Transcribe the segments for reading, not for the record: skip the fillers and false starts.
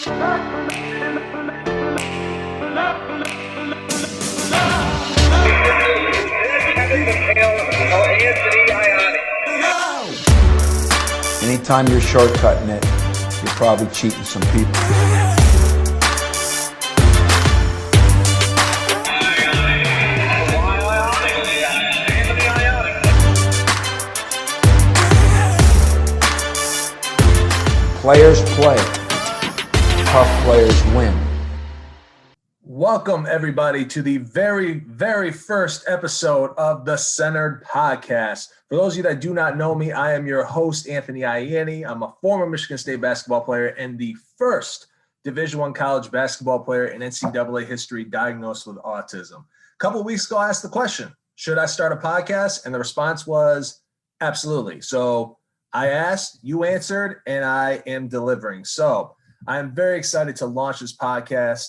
Anthony Ianni. Anytime you're shortcutting it, you're probably cheating some people. Players play. Tough players win. Welcome, everybody, to the very, very first episode of the Centered Podcast. For those of you that do not know me, I am your host, Anthony Ianni. I'm a former Michigan State basketball player and the first Division I college basketball player in NCAA history diagnosed with autism. A couple of weeks ago, I asked the question, should I start a podcast? And the response was absolutely. So I asked, you answered, and I am delivering. So I am very excited to launch this podcast.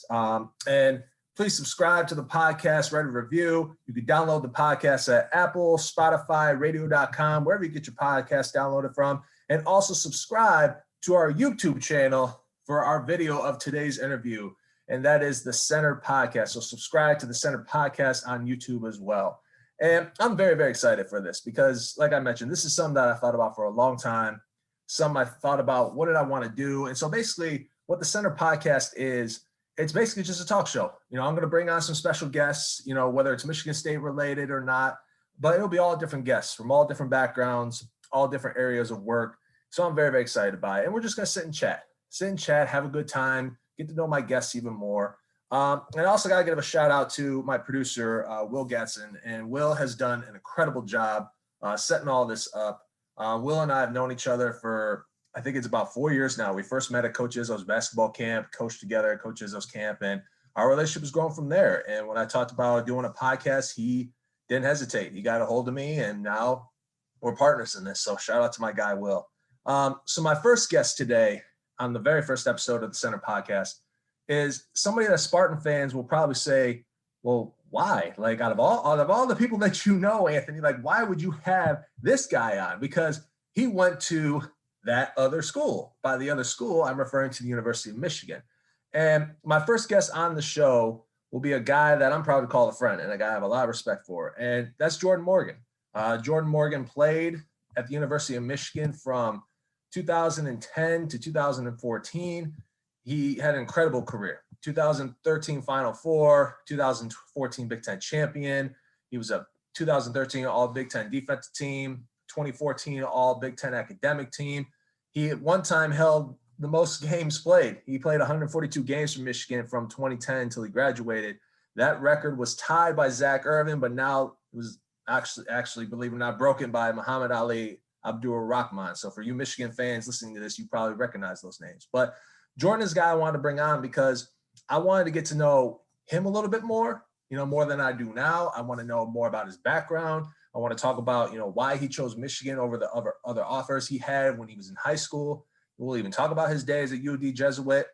And please subscribe to the podcast, write a review. You can download the podcast at Apple, Spotify, radio.com, wherever you get your podcast downloaded from. And also subscribe to our YouTube channel for our video of today's interview. And that is the Centered Podcast. So subscribe to the Centered Podcast on YouTube as well. And I'm very, very excited for this because, like I mentioned, this is something that I thought about for a long time. Some I thought about, what did I want to do? And so basically what the Center Podcast is, it's basically just a talk show. You know, I'm going to bring on some special guests, you know, whether it's Michigan State related or not, but it'll be all different guests from all different backgrounds, all different areas of work. So I'm very, very excited about it. And we're just going to sit and chat, have a good time, get to know my guests even more. And I also got to give a shout out to my producer, Will Gatson. And Will has done an incredible job setting all this up. Will and I have known each other for, I think it's about 4 years now. We first met at Coach Izzo's basketball camp, coached together at Coach Izzo's camp, and our relationship has grown from there. And when I talked about doing a podcast, he didn't hesitate. He got a hold of me, and now we're partners in this. So shout out to my guy, Will. So my first guest today on the very first episode of the Center Podcast is somebody that Spartan fans will probably say, well, why? Like out of all the people that you know, Anthony, like why would you have this guy on? Because he went to that other school. By the other school, I'm referring to the University of Michigan. And my first guest on the show will be a guy that I'm proud to call a friend and a guy I have a lot of respect for. And that's Jordan Morgan. Jordan Morgan played at the University of Michigan from 2010 to 2014. He had an incredible career. 2013 Final Four, 2014 Big Ten champion. He was a 2013 All Big Ten defensive team, 2014 All Big Ten academic team. He at one time held the most games played. He played 142 games for Michigan from 2010 until he graduated. That record was tied by Zach Irvin, but now it was actually, believe it or not, broken by Muhammad Ali Abdur-Rahman. So for you Michigan fans listening to this, you probably recognize those names. But Jordan is a guy I wanted to bring on because I wanted to get to know him a little bit more, you know, more than I do now. I want to know more about his background. I want to talk about, you know, why he chose Michigan over the other offers he had when he was in high school. We'll even talk about his days at UD Jesuit,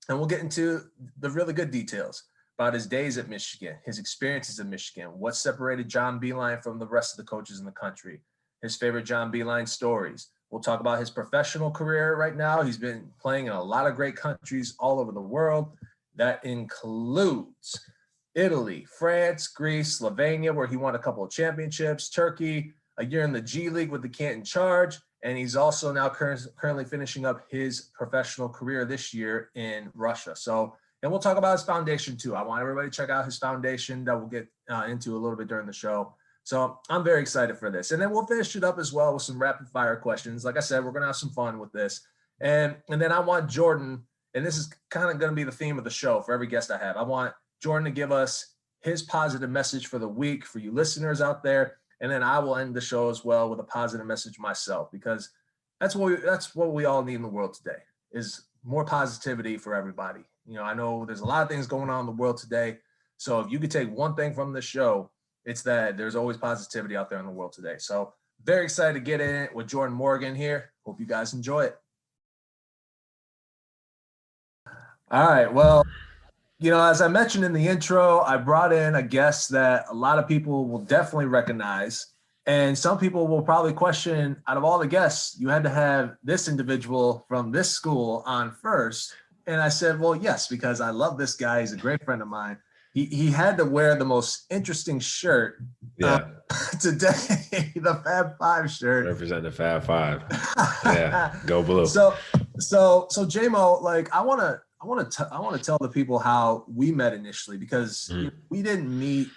and we'll get into the really good details about his days at Michigan, his experiences at Michigan, what separated John Beilein from the rest of the coaches in the country, his favorite John Beilein stories. We'll talk about his professional career right now. He's been playing in a lot of great countries all over the world. That includes Italy, France, Greece, Slovenia, where he won a couple of championships, Turkey, a year in the G League with the Canton Charge, and he's also now currently finishing up his professional career this year in Russia. So, and we'll talk about his foundation too. I want everybody to check out his foundation that we'll get into a little bit during the show. So I'm very excited for this. And then we'll finish it up as well with some rapid fire questions. Like I said, we're going to have some fun with this. And then I want Jordan, and this is kind of going to be the theme of the show for every guest I have. I want Jordan to give us his positive message for the week for you listeners out there. And then I will end the show as well with a positive message myself, because that's what we all need in the world today is more positivity for everybody. You know, I know there's a lot of things going on in the world today. So if you could take one thing from this show, it's that there's always positivity out there in the world today. So very excited to get in it with Jordan Morgan here. Hope you guys enjoy it. All right. Well, you know, as I mentioned in the intro, I brought in a guest that a lot of people will definitely recognize. And some people will probably question, out of all the guests, you had to have this individual from this school on first. And I said, well, yes, because I love this guy. He's a great friend of mine. He had to wear the most interesting shirt Yeah. today, the Fab Five shirt. Represent the Fab Five. Yeah. Go blue. So J-Mo, like I want to tell the people how we met initially, because we didn't meet,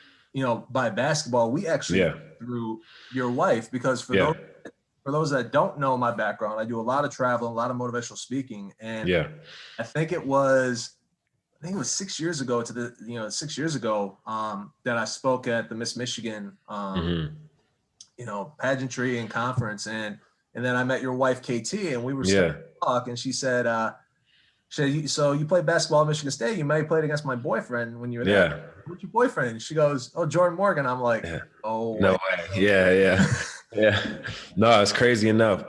by basketball. We actually met through your wife, because for those that don't know my background, I do a lot of traveling, a lot of motivational speaking, and I think it was 6 years ago that I spoke at the Miss Michigan pageantry and conference, and then I met your wife KT, and we were starting to talk, and she said, so you played basketball at Michigan State. You may have played against my boyfriend when you were there. Yeah. What's your boyfriend? And she goes, oh, Jordan Morgan. I'm like, oh, no way. Yeah. No, it's crazy enough.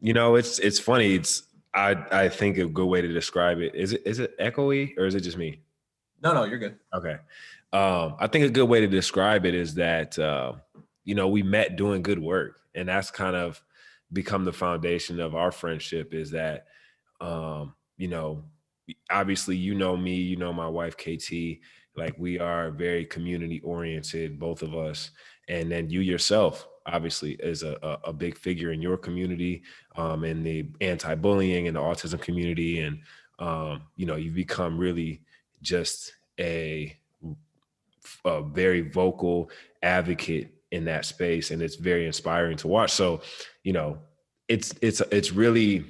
It's funny. I think a good way to describe it is it echoey, or is it just me? No, you're good. Okay. I think a good way to describe it is that we met doing good work, and that's kind of become the foundation of our friendship. Is that obviously me, my wife KT, like we are very community oriented, both of us, and then you yourself obviously is a big figure in your community, in the anti-bullying and the autism community. And, you've become really just a very vocal advocate in that space. And it's very inspiring to watch. So, it's really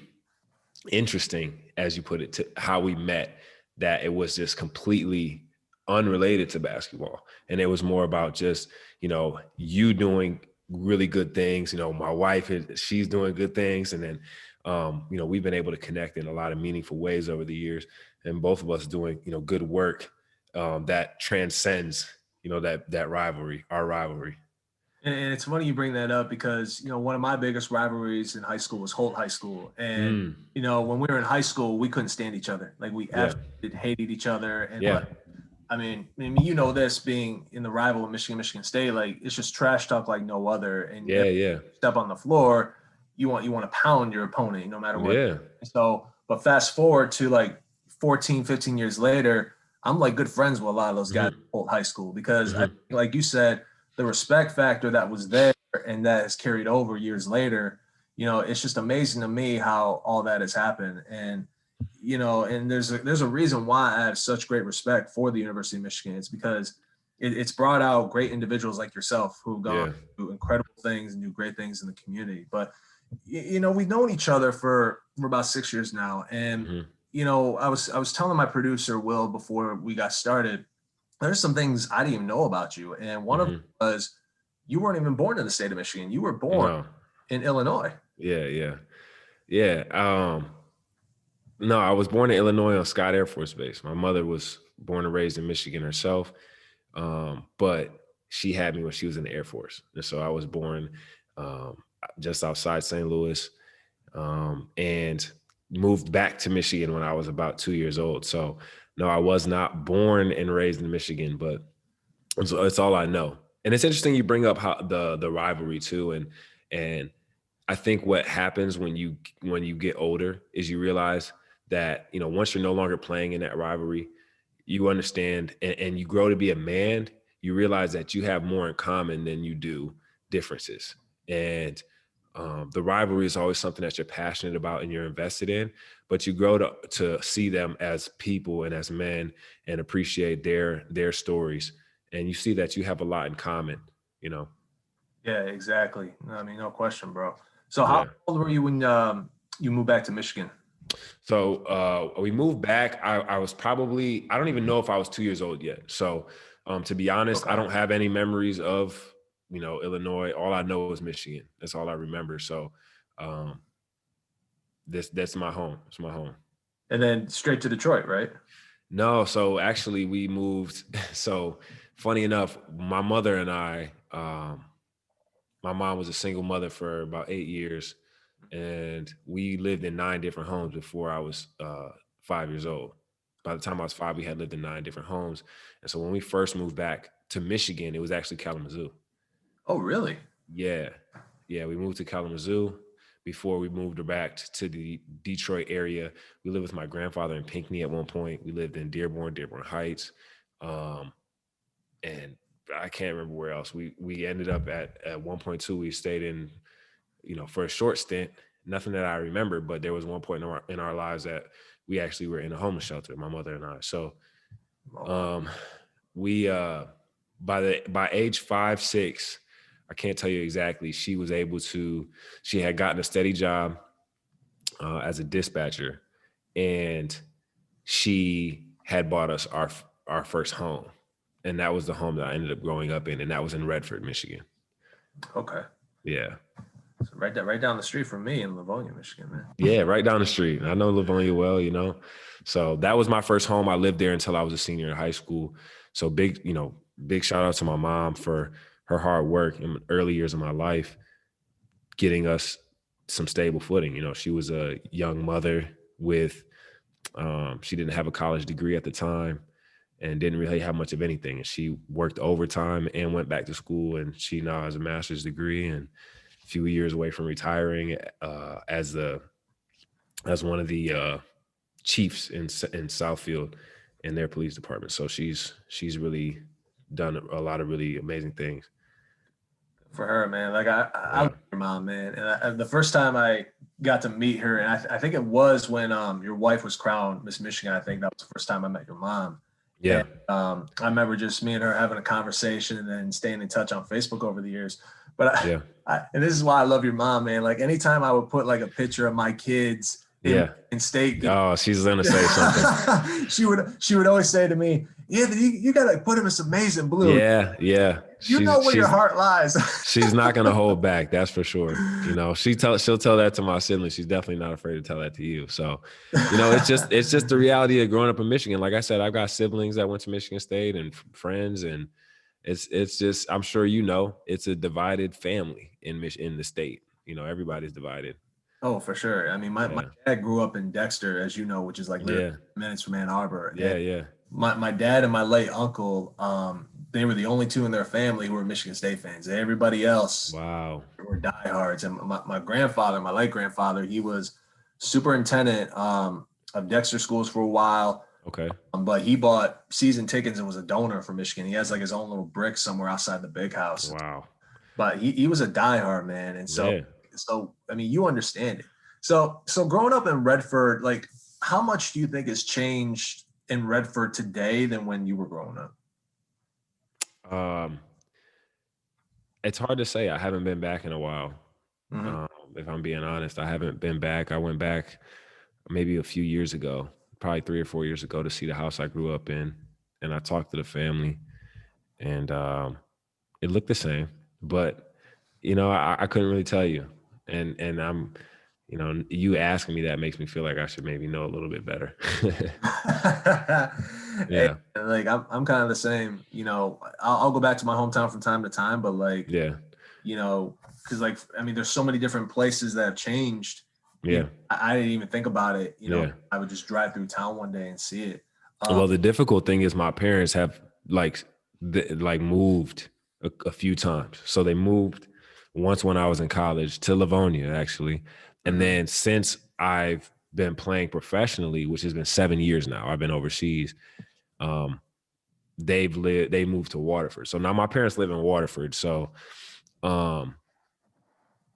interesting, as you put it, to how we met, that it was just completely unrelated to basketball. And it was more about just, you doing really good things, my wife, she's doing good things. And then, we've been able to connect in a lot of meaningful ways over the years, and both of us doing, good work that transcends, that rivalry, our rivalry. And it's funny you bring that up, because, one of my biggest rivalries in high school was Holt High School. And, when we were in high school, we couldn't stand each other. Like we absolutely hated each other. And this being in the rival of Michigan State, like it's just trash talk like no other. And step on the floor, you want to pound your opponent, no matter what. Yeah. So, but fast forward to like 14, 15 years later, I'm like good friends with a lot of those guys at Holt High School, because like you said, the respect factor that was there and that has carried over years later, it's just amazing to me how all that has happened. And, and there's a reason why I have such great respect for the University of Michigan. It's because it's brought out great individuals like yourself who've gone through incredible things and do great things in the community. But, we've known each other for about 6 years now. And, I was telling my producer, Will, before we got started, there's some things I didn't even know about you. And one of them was you weren't even born in the state of Michigan. You were born in Illinois. Yeah. No, I was born in Illinois on Scott Air Force Base. My mother was born and raised in Michigan herself, but she had me when she was in the Air Force. And so I was born just outside St. Louis, and moved back to Michigan when I was about 2 years old. So no, I was not born and raised in Michigan, but it's all I know. And it's interesting you bring up how the rivalry too. And I think what happens when you get older is you realize that, once you're no longer playing in that rivalry, you understand and you grow to be a man, you realize that you have more in common than you do differences. And the rivalry is always something that you're passionate about and you're invested in, but you grow to see them as people and as men and appreciate their stories. And you see that you have a lot in common, Yeah, exactly. I mean, no question, bro. So how old were you when you moved back to Michigan? So we moved back. I was probably, I don't even know if I was 2 years old yet. So to be honest, I don't have any memories of, Illinois. All I know is Michigan. That's all I remember. So that's my home. It's my home. And then straight to Detroit, right? No. So actually we moved. So funny enough, my mother and I, my mom was a single mother for about 8 years, and we lived in 9 different homes before I was 5 years old. By the time I was 5, we had lived in 9 different homes. And so when we first moved back to Michigan, it was actually Kalamazoo. Oh, really? Yeah. We moved to Kalamazoo. before we moved her back to the Detroit area. We lived with my grandfather in Pinckney at one point. We lived in Dearborn Heights. And I can't remember where else. We ended up at 1.2. We stayed in, for a short stint, nothing that I remember, but there was one point in our lives that we actually were in a homeless shelter, my mother and I. So we by age 5, 6, I can't tell you exactly, she had gotten a steady job as a dispatcher, and she had bought us our first home. And that was the home that I ended up growing up in, and that was in Redford, Michigan. Okay. Yeah. So right down the street from me in Livonia, Michigan, man. Yeah, right down the street. I know Livonia well, So that was my first home. I lived there until I was a senior in high school. So big shout out to my mom for her hard work in the early years of my life, getting us some stable footing. She was a young mother with, she didn't have a college degree at the time and didn't really have much of anything. And she worked overtime and went back to school, and she now has a master's degree and a few years away from retiring as one of the chiefs in Southfield in their police department. So she's really done a lot of really amazing things. For her, man. Like I love your mom, man. And the first time I got to meet her, and I think it was when your wife was crowned Miss Michigan. I think that was the first time I met your mom. Yeah. And, I remember just me and her having a conversation and then staying in touch on Facebook over the years. But and this is why I love your mom, man. Like anytime I would put like a picture of my kids in state. Oh, she's gonna say something. she would always say to me, "Yeah, you gotta put him in some maize and blue." Yeah. You know where your heart lies. She's not gonna hold back, that's for sure. She'll tell that to my siblings. She's definitely not afraid to tell that to you. So, it's just the reality of growing up in Michigan. Like I said, I've got siblings that went to Michigan State and friends, and it's just, I'm sure it's a divided family in the state. Everybody's divided. Oh, for sure. I mean, my dad grew up in Dexter, as you know, which is like minutes from Ann Arbor. Yeah. My dad and my late uncle, they were the only two in their family who were Michigan State fans. Everybody else were diehards. And my grandfather, my late grandfather, he was superintendent of Dexter schools for a while. Okay. But he bought season tickets and was a donor for Michigan. He has like his own little brick somewhere outside the big house. Wow. But he was a diehard, man. And so I mean, you understand it. So growing up in Redford, like how much do you think has changed in Redford today than when you were growing up? It's hard to say. I haven't been back in a while. Mm-hmm. If I'm being honest, I haven't been back. I went back maybe a few years ago, probably 3 or 4 years ago, to see the house I grew up in. And I talked to the family, and it looked the same, but I couldn't really tell you. And I'm, you asking me that makes me feel like I should maybe know a little bit better. Yeah. Hey, like I'm kind of the same, I'll go back to my hometown from time to time, but like, cause like, I mean, there's so many different places that have changed. Yeah. I didn't even think about it. I would just drive through town one day and see it. Well, the difficult thing is my parents have moved a few times. So they moved once when I was in college to Livonia, actually. And then since I've been playing professionally, which has been 7 years now, I've been overseas. They moved to Waterford. So now my parents live in Waterford. So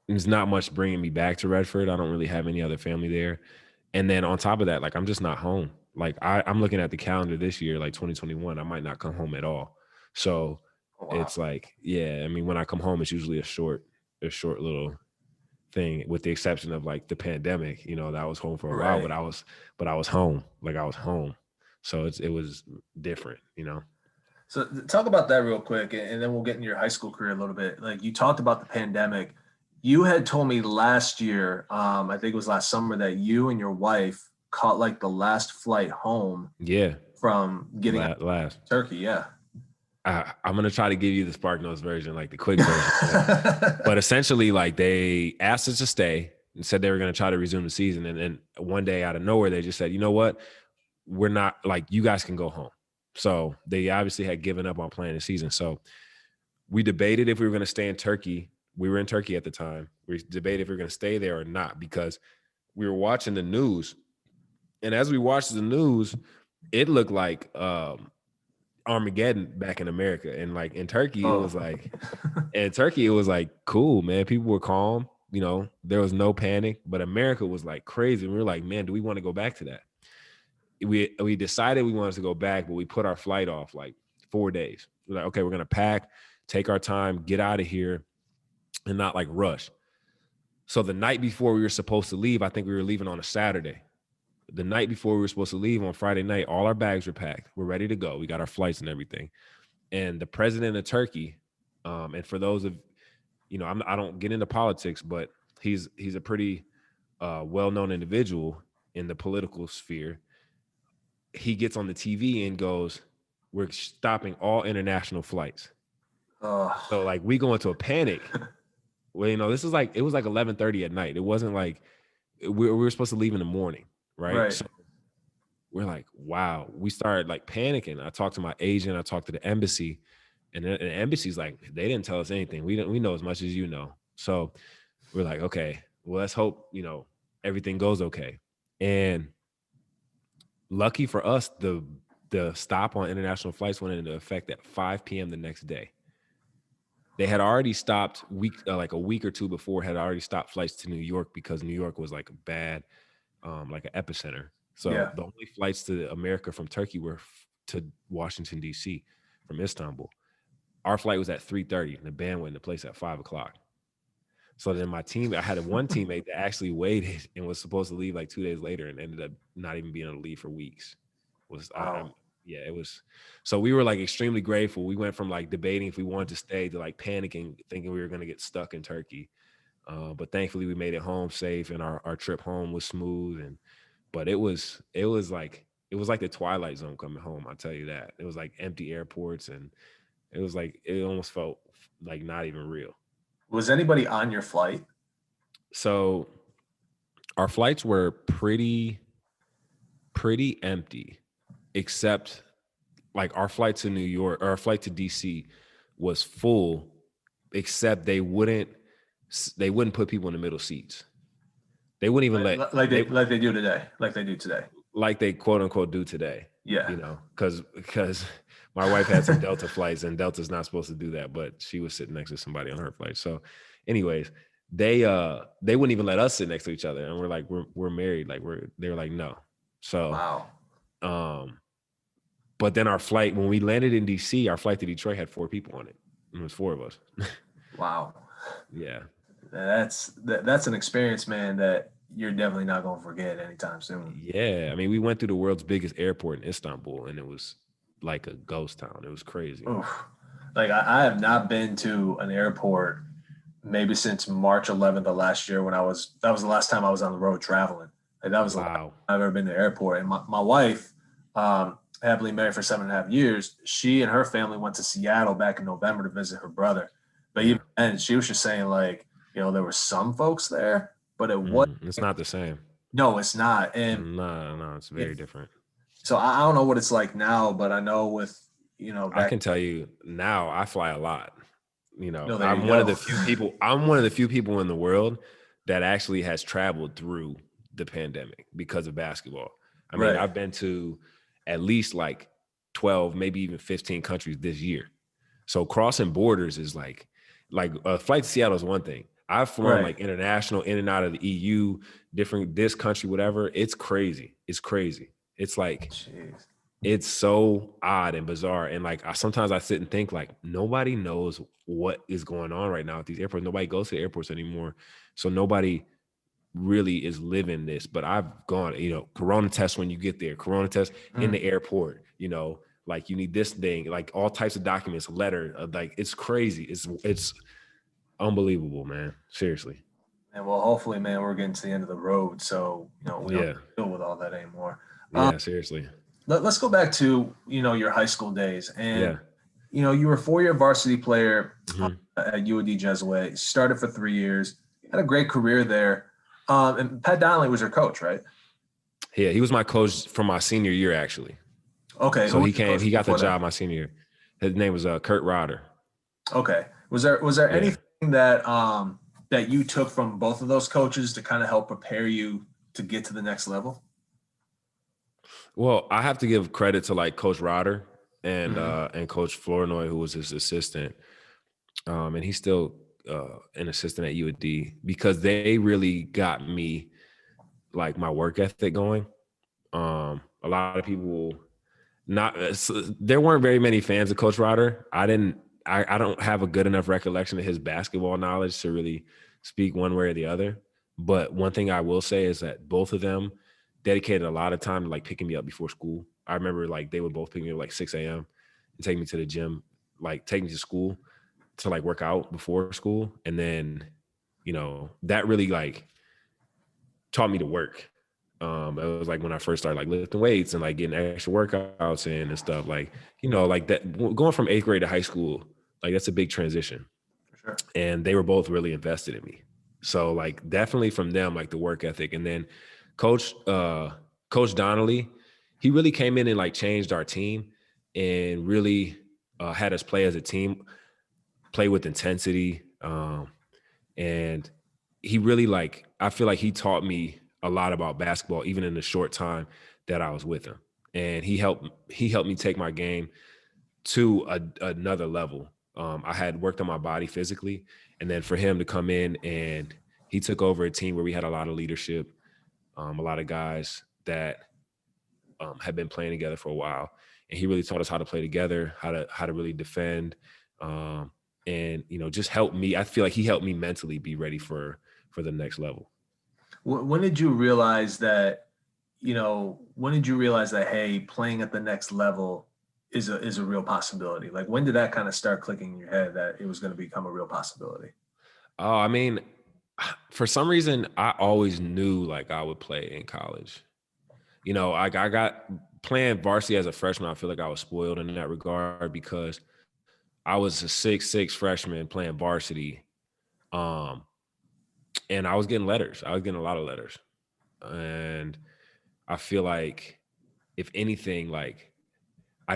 there's not much bringing me back to Redford. I don't really have any other family there. And then on top of that, like, I'm just not home. Like I'm looking at the calendar this year, like 2021, I might not come home at all. So it's like, I mean, when I come home, it's usually a short little thing, with the exception of like the pandemic, that I was home for a while, but I was home. Like I was home. So it was different, So talk about that real quick, and then we'll get into your high school career a little bit. Like you talked about the pandemic. You had told me last year, I think it was last summer, that you and your wife caught like the last flight home. Yeah. From getting last Turkey. Yeah. I'm going to try to give you the Spark Notes version, like the quick version. But essentially, like, they asked us to stay and said they were going to try to resume the season. And then one day out of nowhere, they just said, you know what? We're not, like, you guys can go home. So they obviously had given up on playing the season. So we debated if we were going to stay in Turkey. We were in Turkey at the time, We debated if we were going to stay there or not, because we were watching the news. And as we watched the news, it looked like Armageddon back in America. And like in Turkey, it was like, cool, man. People were calm. You know, there was no panic, but America was like crazy. We were like, man, do we want to go back to that? We decided we wanted to go back, but we put our flight off like 4 days. We're like, okay, we're going to pack, take our time, get out of here, and not like rush. So the night before we were supposed to leave, I think we were leaving on a Saturday. The night before we were supposed to leave on Friday night, all our bags were packed. We're ready to go. We got our flights and everything. And the president of Turkey, and for those of, you know, I don't get into politics, but he's a pretty well-known individual in the political sphere. He gets on the TV and goes, we're stopping all international flights. So like we go into a panic. Well, you know, it was like 11:30 at night. It wasn't like we were supposed to leave in the morning, right? So we're like, wow. We started like panicking. I talked to my agent. I talked to the embassy, and the embassy's like, they didn't tell us anything. We know as much as you know. So we're like, okay, well, let's hope, you know, everything goes okay. And lucky for us, the stop on international flights went into effect at 5 p.m. the next day. They had already stopped like a week or two before, had already stopped flights to New York because New York was like a bad, like an epicenter. So the only flights to America from Turkey were to Washington, D.C. from Istanbul. Our flight was at 3:30 and the band went into place at 5 o'clock. So then I had one teammate that actually waited and was supposed to leave like 2 days later and ended up not even being able to leave for weeks. It was. So we were like extremely grateful. We went from like debating if we wanted to stay to like panicking, thinking we were going to get stuck in Turkey. But thankfully we made it home safe, and our trip home was smooth. But it was like the Twilight Zone coming home. I'll tell you that. It was like empty airports, and it almost felt like not even real. Was anybody on your flight? So our flights were pretty empty, except like our flight to New York or our flight to DC was full, except they wouldn't put people in the middle seats. They wouldn't even like they do today. Like they quote unquote do today. Yeah. You know, because my wife had some Delta flights, and Delta's not supposed to do that, but she was sitting next to somebody on her flight. So anyways, they wouldn't even let us sit next to each other. And we're like, we're married. Like they were like, no. So, wow. But then our flight, when we landed in DC, our flight to Detroit had 4 people on it. It was 4 of us. Wow. Yeah. That's an experience, man, that you're definitely not going to forget anytime soon. Yeah. I mean, we went through the world's biggest airport in Istanbul, and it was like a ghost town. It was crazy. Oof. Like I have not been to an airport maybe since March 11th of last year, that was the last time I was on the road traveling. Like that was the last time I've ever been to the airport. And my wife, happily married for 7.5 years, she and her family went to Seattle back in November to visit her brother. But even then, she was just saying, like, you know, there were some folks there, but it wasn't. It's not the same. No, it's not. And no, it's very different. So I don't know what it's like now, but I know with, you know, I can tell you now, I fly a lot. You know, No, I'm one of the few people in the world that actually has traveled through the pandemic because of basketball. I mean, I've been to at least like 12, maybe even 15 countries this year. So crossing borders is like a flight to Seattle is one thing. I've flown like international, in and out of the EU, different, this country, whatever. It's crazy. It's like, it's so odd and bizarre. And like, sometimes I sit and think like, nobody knows what is going on right now at these airports. Nobody goes to the airports anymore. So nobody really is living this. But I've gone, you know, Corona test when you get there, Corona test in the airport, you know, like you need this thing, like all types of documents, letter, like it's crazy. It's unbelievable, man. Seriously. And well, hopefully, man, we're getting to the end of the road. So, you know, we don't deal with all that anymore. Yeah, seriously. Let's go back to, you know, your high school days. And, you know, you were a 4-year varsity player at UAD Jesuit. You started for 3 years. You had a great career there. And Pat Donnelly was your coach, right? Yeah, he was my coach from my senior year, actually. Okay. So he got the job my senior year. His name was Kurt Rodder. Okay. Was there anything that that you took from both of those coaches to kind of help prepare you to get to the next level? Well, I have to give credit to like Coach Rodder and Mm-hmm. and Coach Flournoy, who was his assistant, and he's still an assistant at UAD, because they really got me like my work ethic going. A lot of people not there weren't very many fans of Coach Rodder. I don't have a good enough recollection of his basketball knowledge to really speak one way or the other. But one thing I will say is that both of them dedicated a lot of time to like picking me up before school. I remember like they would both pick me up like 6 a.m. and take me to the gym, like take me to school to like work out before school. And then, that really like taught me to work. It was like when I first started like lifting weights and like getting extra workouts in and stuff, like, like that going from 8th grade to high school, like that's a big transition. For sure. And they were both really invested in me. So like definitely from them, like the work ethic. And then Coach Donnelly, he really came in and like changed our team and really had us play as a team, play with intensity. And he really like, I feel like he taught me a lot about basketball, even in the short time that I was with him. And he helped me take my game to another level. I had worked on my body physically, and then for him to come in and he took over a team where we had a lot of leadership, a lot of guys that had been playing together for a while, and he really taught us how to play together, how to really defend, and just helped me. I feel like he helped me mentally be ready for the next level. When did you realize that, hey, playing at the next level is a real possibility? Like, when did that kind of start clicking in your head that it was going to become a real possibility? Oh, I mean, for some reason, I always knew like I would play in college. I got playing varsity as a freshman. I feel like I was spoiled in that regard because I was a 6'6" freshman playing varsity. And I was getting letters. I was getting a lot of letters. And I feel like if anything, like I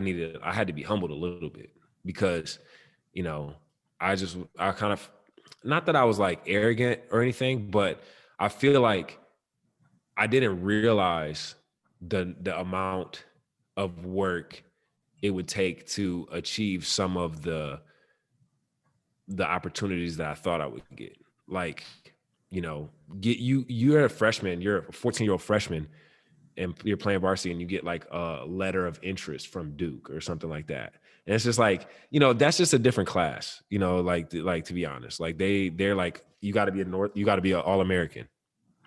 had to be humbled a little bit because, I kind of, not that I was like arrogant or anything, but I feel like I didn't realize the amount of work it would take to achieve some of the opportunities that I thought I would get. Like, you're a freshman, you're a 14-year-old freshman, and you're playing varsity and you get like a letter of interest from Duke or something like that. And it's just like, that's just a different class, like to be honest, like they're like, you got to be an All-American,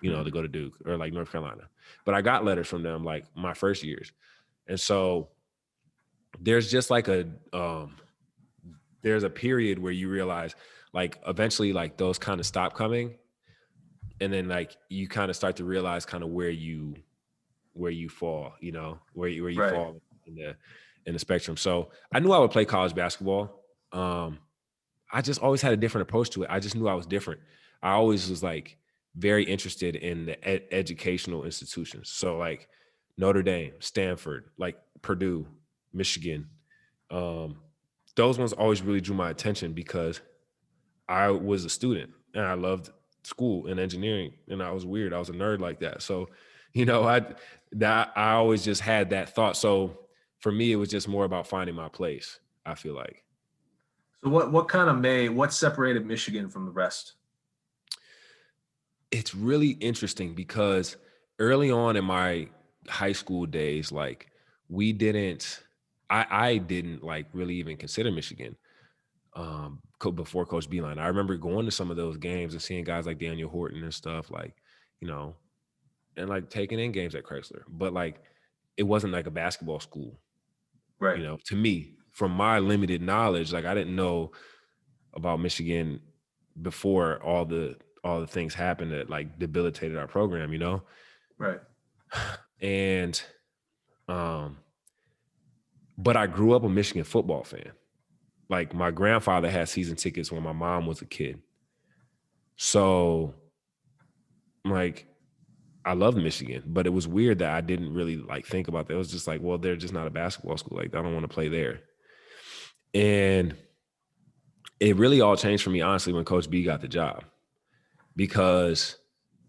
to go to Duke or like North Carolina. But I got letters from them like my first years. And so there's just like there's a period where you realize like eventually like those kind of stop coming. And then like you kind of start to realize kind of where you fall, where you Right. fall in the spectrum. So I knew I would play college basketball. I just always had a different approach to it. I just knew I was different. I always was like very interested in the educational institutions. So like Notre Dame, Stanford, like Purdue, Michigan. Those ones always really drew my attention because I was a student and I loved school and engineering, and I was weird. I was a nerd like that. So, I always just had that thought. So for me, it was just more about finding my place, I feel like. So what separated Michigan from the rest? It's really interesting because early on in my high school days, like I didn't like really even consider Michigan before Coach Beeline. I remember going to some of those games and seeing guys like Daniel Horton and stuff like, and like taking in games at Chrysler, but like it wasn't like a basketball school, Right. To me, from my limited knowledge, like I didn't know about Michigan before all the things happened that like debilitated our program, Right. And but I grew up a Michigan football fan. Like my grandfather had season tickets when my mom was a kid. So like I loved Michigan, but it was weird that I didn't really like think about that. It was just like, well, they're just not a basketball school. Like I don't want to play there. And it really all changed for me, honestly, when Coach B got the job. because,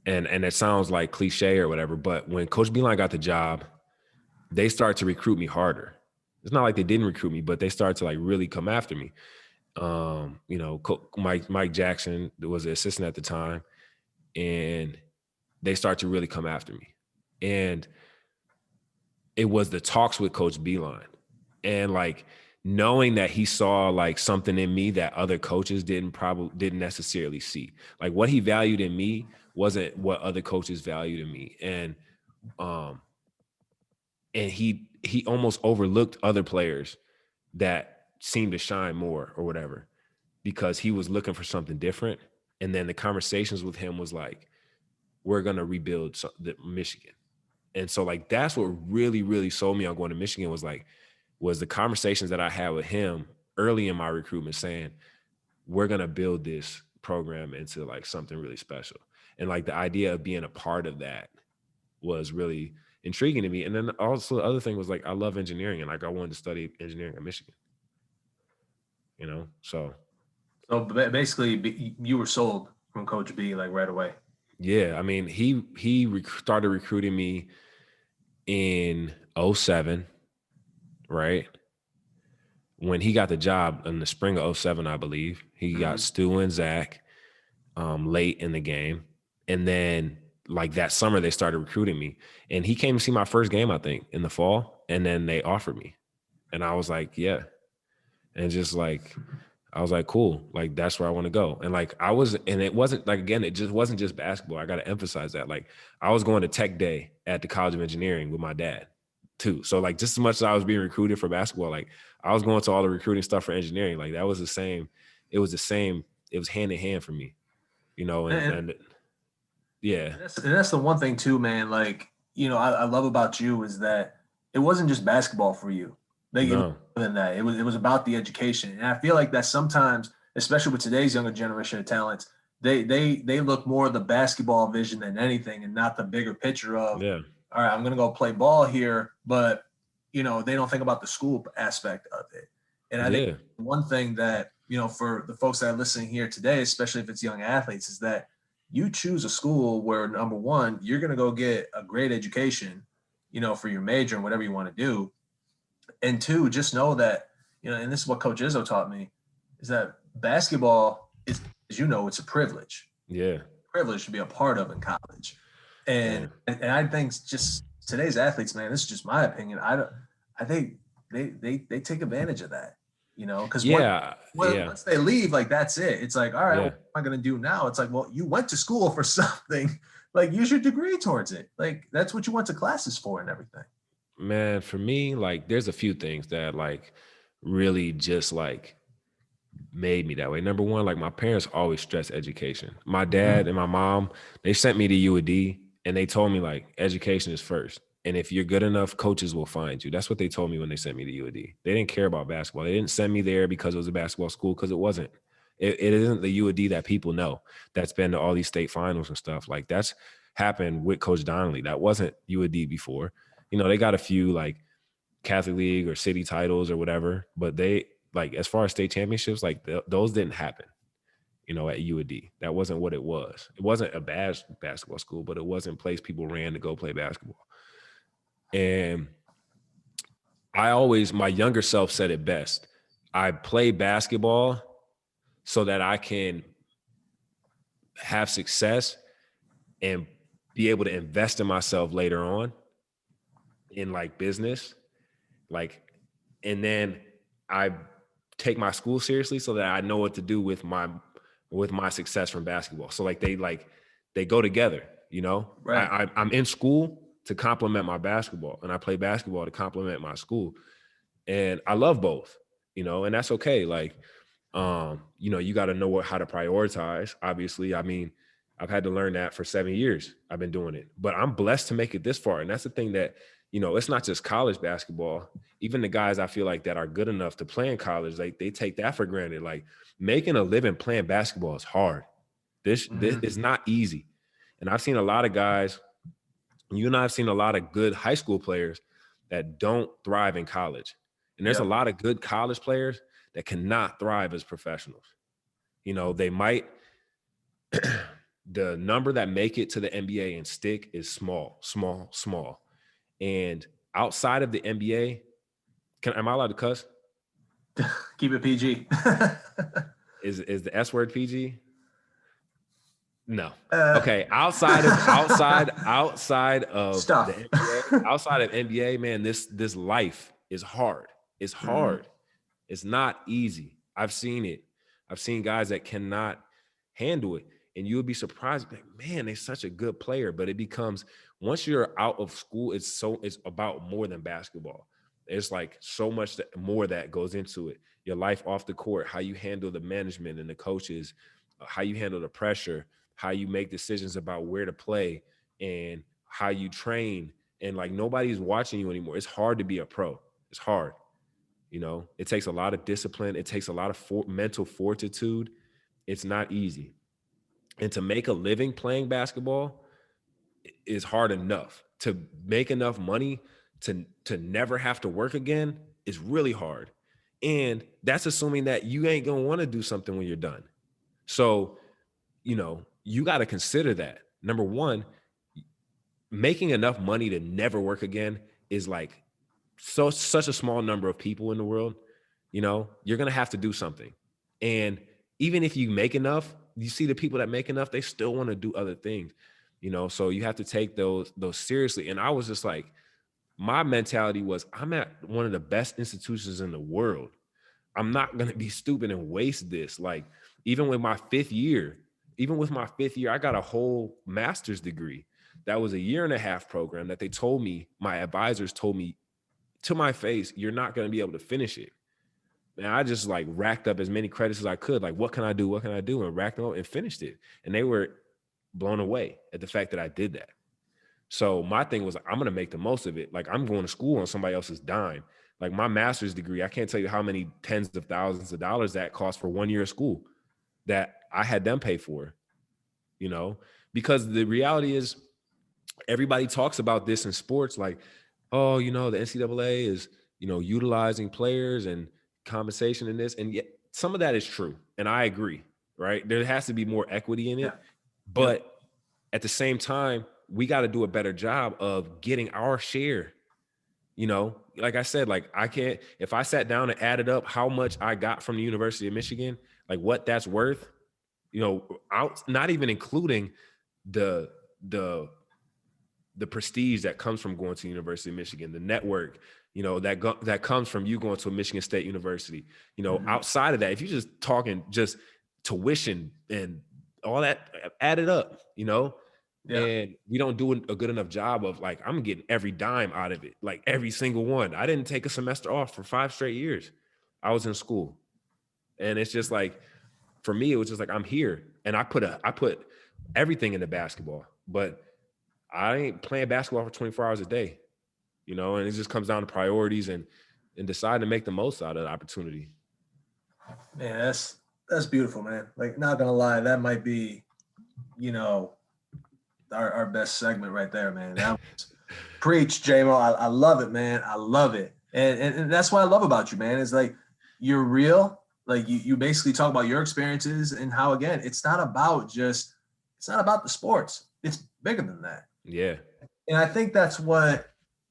and it sounds like cliche or whatever, but when Coach Beeline got the job, they started to recruit me harder. It's not like they didn't recruit me, but they started to like really come after me. You know, Mike Jackson was the assistant at the time, and they started to really come after me. And it was the talks with Coach Beeline, and like knowing that he saw like something in me that other coaches didn't necessarily see. Like what he valued in me wasn't what other coaches valued in me. And he almost overlooked other players that seemed to shine more or whatever, because he was looking for something different. And then the conversations with him was like, we're going to rebuild Michigan. And so like, that's what really, really sold me on going to Michigan was the conversations that I had with him early in my recruitment saying, we're going to build this program into like something really special. And like the idea of being a part of that was really intriguing to me. And then also the other thing was like, I love engineering, and like I wanted to study engineering at Michigan, you know? So basically you were sold from Coach B like right away. yeah, I mean, he started recruiting me in 07, right? When he got the job in the spring of 07, I believe, he got Stu and Zach late in the game. And then like that summer, they started recruiting me. And he came to see my first game, I think, in the fall. And then they offered me. And I was like, yeah. And just like, I was like, cool. Like, that's where I want to go. And like, and it wasn't like, again, it just wasn't just basketball. I got to emphasize that. Like, I was going to tech day at the College of Engineering with my dad too. So like, just as much as I was being recruited for basketball, like I was going to all the recruiting stuff for engineering. Like that was the same. It was hand in hand for me, you know? And yeah. And that's the one thing too, man. Like, you know, I love about you is that it wasn't just basketball for you. Like, it was No. more than that. It was about the education. And I feel like that sometimes, especially with today's younger generation of talents, they look more at the basketball vision than anything, and not the bigger picture of, Yeah. all right, I'm gonna go play ball here, but you know, they don't think about the school aspect of it. And I think one thing that, you know, for the folks that are listening here today, especially if it's young athletes, is that you choose a school where, number one, you're going to go get a great education, you know, for your major and whatever you want to do. And two, just know that, you know, and this is what Coach Izzo taught me, is that basketball is, as you know, it's a privilege. Yeah. Privilege to be a part of in college. And I think just today's athletes, man, this is just my opinion. I think they take advantage of that, you know, because once they leave, like that's it. It's like, all right, what am I going to do now? It's like, well, you went to school for something, like use your degree towards it. Like that's what you went to classes for and everything. Man, for me, like there's a few things that like really just like made me that way. Number one, like my parents always stress education. My dad and my mom, they sent me to UAD and they told me like education is first. And if you're good enough, coaches will find you. That's what they told me when they sent me to UAD. They didn't care about basketball. They didn't send me there because it was a basketball school, because it wasn't. It isn't the UAD that people know that's been to all these state finals and stuff. Like that's happened with Coach Donnelly. That wasn't UAD before. You know, they got a few like Catholic League or city titles or whatever, but they like, as far as state championships, like those didn't happen, you know, at UAD. That wasn't what it was. It wasn't a bad basketball school, but it wasn't a place people ran to go play basketball. And my younger self said it best. I play basketball so that I can have success and be able to invest in myself later on in like business. Like, and then I take my school seriously so that I know what to do with my success from basketball. So like they go together, you know. Right. I'm in school to complement my basketball, and I play basketball to complement my school, and I love both, you know, and that's okay. Like, you know, you got to know how to prioritize. Obviously, I mean, I've had to learn that for 7 years. I've been doing it, but I'm blessed to make it this far, and that's the thing that, you know, it's not just college basketball. Even the guys I feel like that are good enough to play in college, like they take that for granted. Like making a living playing basketball is hard. This is not easy. And I've seen a lot of guys, you and I have seen a lot of good high school players that don't thrive in college. And there's a lot of good college players that cannot thrive as professionals. You know, they might the number that make it to the NBA and stick is small. And outside of the NBA, am I allowed to cuss? Keep it PG. Is the S word PG? No. Uh, Okay. Outside of Stuff. the NBA, outside of NBA, man, this life is hard. It's hard. It's not easy. I've seen it. I've seen guys that cannot handle it. And you would be surprised, like, man, they're such a good player. But it becomes, once you're out of school, it's about more than basketball. It's like so much more that goes into it. Your life off the court, how you handle the management and the coaches, how you handle the pressure, how you make decisions about where to play and how you train. And like, nobody's watching you anymore. It's hard to be a pro. It's hard. You know, it takes a lot of discipline. It takes a lot of mental fortitude. It's not easy. And to make a living playing basketball is hard enough. To make enough money to never have to work again is really hard. And that's assuming that you ain't going to want to do something when you're done. So, you know, you got to consider that. Number one, making enough money to never work again is like such a small number of people in the world. You know, you're going to have to do something. And even if you make enough, you see the people that make enough, they still want to do other things, you know? So you have to take those seriously. And I was just like, my mentality was, I'm at one of the best institutions in the world. I'm not going to be stupid and waste this. Like, even with my fifth year, I got a whole master's degree. That was a 1.5 year program that they told me, my advisors told me to my face, you're not going to be able to finish it. And I just like racked up as many credits as I could. Like, what can I do? And racked them up and finished it. And they were blown away at the fact that I did that. So my thing was, I'm going to make the most of it. Like, I'm going to school on somebody else's dime. Like, my master's degree, I can't tell you how many tens of thousands of dollars that cost for 1 year of school that I had them pay for, you know, because the reality is everybody talks about this in sports. Like, oh, you know, the NCAA is, you know, utilizing players and compensation in this. And yet some of that is true. And I agree, right? There has to be more equity in it. Yeah. But at the same time, we got to do a better job of getting our share. You know, like I said, like, I can't, if I sat down and added up how much I got from the University of Michigan, like what that's worth, you know, not even including the prestige that comes from going to the University of Michigan, the network, you know, that comes from you going to a Michigan State University, you know, outside of that, if you're just talking just tuition and all that, add it up, you know. Yeah. And we don't do a good enough job of like, I'm getting every dime out of it, like every single one. I didn't take a semester off for 5 straight years. I was in school. And it's just like, for me, it was just like, I'm here. And I put everything into basketball, but I ain't playing basketball for 24 hours a day, you know, and it just comes down to priorities and deciding to make the most out of the opportunity. Man, that's beautiful, man. Like, not gonna lie, that might be, you know, our best segment right there, man. That was, preach, J-Mo. I love it, man. I love it. And that's what I love about you, man. Is like, you're real. Like, you basically talk about your experiences and how, again, it's not about the sports. It's bigger than that. Yeah. And I think that's what,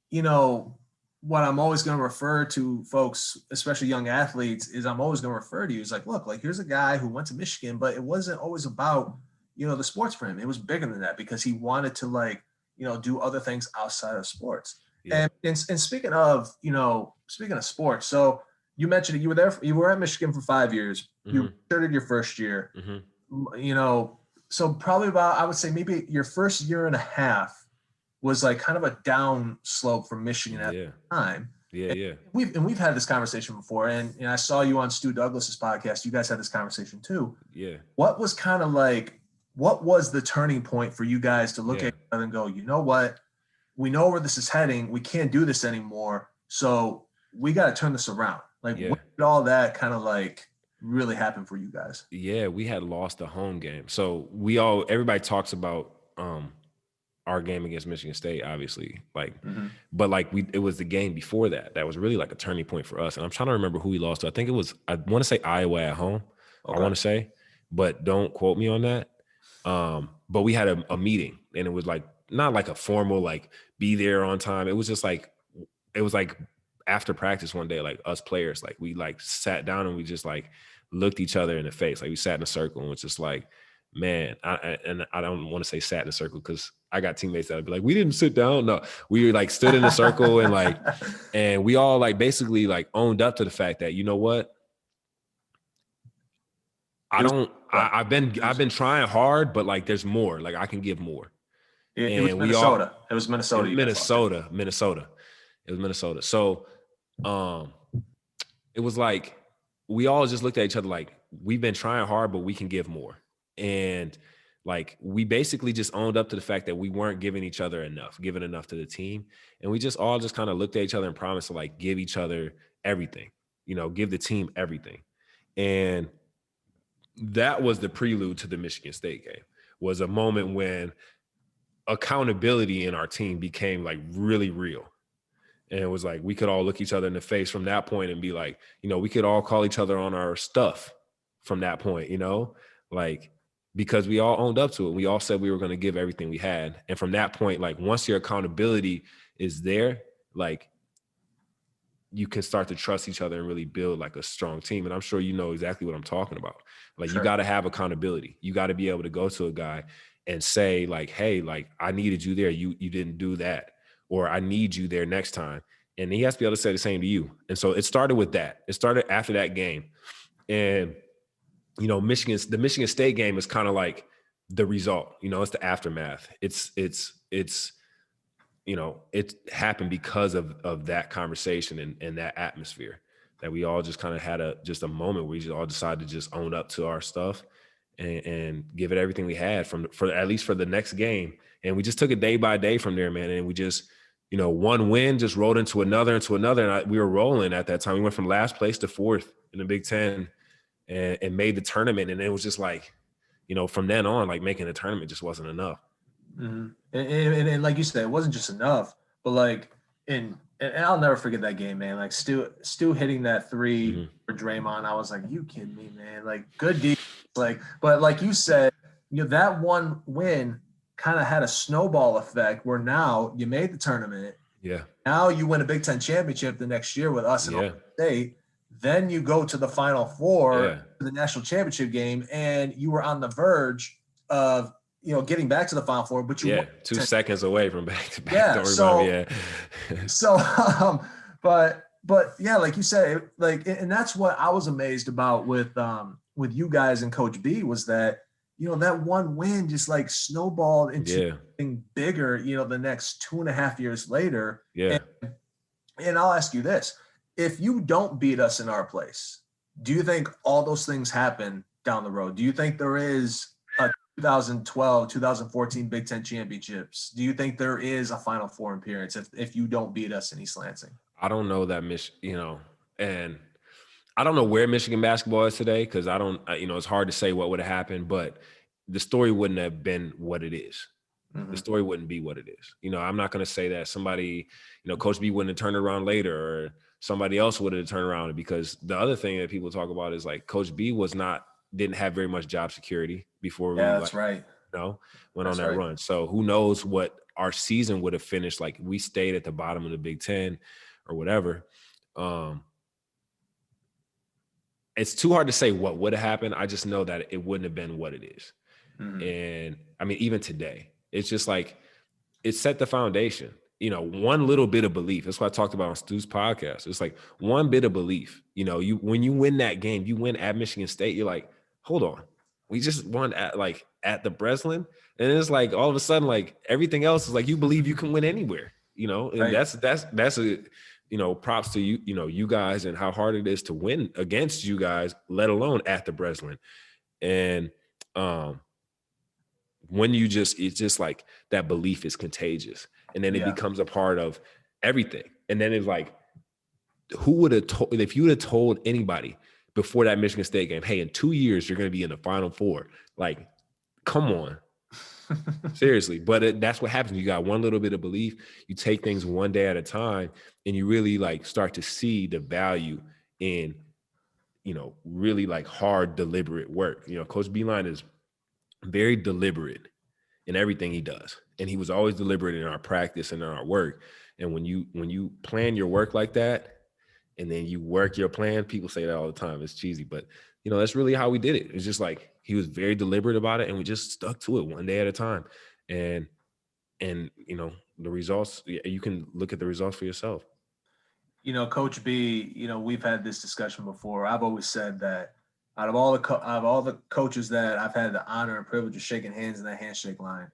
you know, what I'm always going to refer to folks, especially young athletes, is I'm always going to refer to you. It's like, look, like, here's a guy who went to Michigan, but it wasn't always about, you know, the sports for him. It was bigger than that because he wanted to, like, you know, do other things outside of sports. Yeah. And speaking of sports, so you mentioned that you were at Michigan for 5 years. Mm-hmm. You started your first year, you know, so probably about, I would say maybe your first 1.5 years was like kind of a down slope for Michigan at the time. Yeah. We've had this conversation before, and I saw you on Stu Douglas's podcast. You guys had this conversation too. Yeah. What was the turning point for you guys to look at each other and go, you know what? We know where this is heading. We can't do this anymore. So we got to turn this around. Like, when did all that kind of like really happen for you guys? Yeah, we had lost the home game. So everybody talks about our game against Michigan State, obviously, like, but like it was the game before that was really like a turning point for us. And I'm trying to remember who we lost to. I think I want to say Iowa at home. Okay. I want to say, but don't quote me on that. But we had a meeting, and it was like not like a formal like be there on time. It was just like after practice one day, like us players, like we like sat down and we just like looked each other in the face. Like we sat in a circle and was just like, man, I don't want to say sat in a circle because I got teammates that would be like, we didn't sit down. No, we like stood in a circle and like, and we all like basically like owned up to the fact that, you know what? I've been trying hard, but like there's more. Like I can give more. It was Minnesota. It was Minnesota. Minnesota. It was Minnesota. So it was like we all just looked at each other like we've been trying hard, but we can give more. And like we basically just owned up to the fact that we weren't giving each other enough, giving enough to the team. And we just all just kind of looked at each other and promised to like give each other everything, you know, give the team everything. And that was the prelude to the Michigan State game, was a moment when accountability in our team became like really real. And it was like, we could all look each other in the face from that point and be like, you know, we could all call each other on our stuff from that point, you know, like, because we all owned up to it. We all said we were going to give everything we had. And from that point, like once your accountability is there, like you can start to trust each other and really build like a strong team. And I'm sure you know exactly what I'm talking about. Like you got to have accountability. You got to be able to go to a guy and say like, hey, like I needed you there. You didn't do that. Or I need you there next time. And he has to be able to say the same to you. And so it started with that. It started after that game. And, you know, the Michigan State game is kind of like the result, you know, it's the aftermath. It's, you know, it happened because of that conversation and that atmosphere that we all just kind of had just a moment where we just all decided to just own up to our stuff and give it everything we had for at least for the next game. And we just took it day by day from there, man. And we just, you know, one win just rolled into another. And we were rolling at that time. We went from last place to fourth in the Big Ten and made the tournament. And it was just like, you know, from then on, like making the tournament just wasn't enough. Mm-hmm. And like you said, it wasn't just enough, but like, and I'll never forget that game, man. Like Stu hitting that three for Draymond. I was like, you kidding me, man? Like good deal. Like, but like you said, you know, that one win kind of had a snowball effect where now you made the tournament. Yeah. Now you win a Big Ten championship the next year with us in Ohio State. Then you go to the Final Four, the national championship game, and you were on the verge of, you know, getting back to the Final Four, but you 2 seconds away from back to back. But yeah, like you said, like, and that's what I was amazed about with you guys and Coach B was that, you know, that one win just like snowballed into something bigger, you know, the next 2.5 years later. Yeah. And I'll ask you this, if you don't beat us in our place, do you think all those things happen down the road? Do you think there is a 2012, 2014 Big Ten championships? Do you think there is a Final Four appearance if you don't beat us in East Lansing? I don't know that, you know, and I don't know where Michigan basketball is today because I don't, you know, it's hard to say what would have happened, but the story wouldn't have been what it is. Mm-hmm. The story wouldn't be what it is. You know, I'm not going to say that somebody, you know, Coach B wouldn't have turned around later or somebody else would have turned around, because the other thing that people talk about is like Coach B didn't have very much job security before that's right. You know, went on that run. So who knows what our season would have finished like. We stayed at the bottom of the Big Ten or whatever. It's too hard to say what would have happened. I just know that it wouldn't have been what it is. Mm-hmm. And I mean, even today, it's just like, it set the foundation, you know, one little bit of belief. That's what I talked about on Stu's podcast. It's like one bit of belief, you know, when you win that game, you win at Michigan State, you're like, hold on, we just won at the Breslin. And it's like, all of a sudden, like everything else is like, you believe you can win anywhere, you know, and that's a, you know, props to you, you know, you guys and how hard it is to win against you guys, let alone at the Breslin. And when it's just like that belief is contagious. And then it becomes a part of everything. And then it's like, who would have told, if you would have told anybody before that Michigan State game, hey, in 2 years, you're going to be in the Final Four. Like, come on. Seriously. But that's what happens. You got one little bit of belief. You take things one day at a time, and you really like start to see the value in, you know, really like hard, deliberate work. You know, Coach Beeline is very deliberate in everything he does. And he was always deliberate in our practice and in our work. And when you plan your work like that, and then you work your plan, people say that all the time. It's cheesy, but that's really how we did it. It's just like he was very deliberate about it, and we just stuck to it one day at a time. And the results, you can look at the results for yourself. Coach B, we've had this discussion before. I've always said that out of all the coaches that I've had the honor and privilege of shaking hands in that handshake line,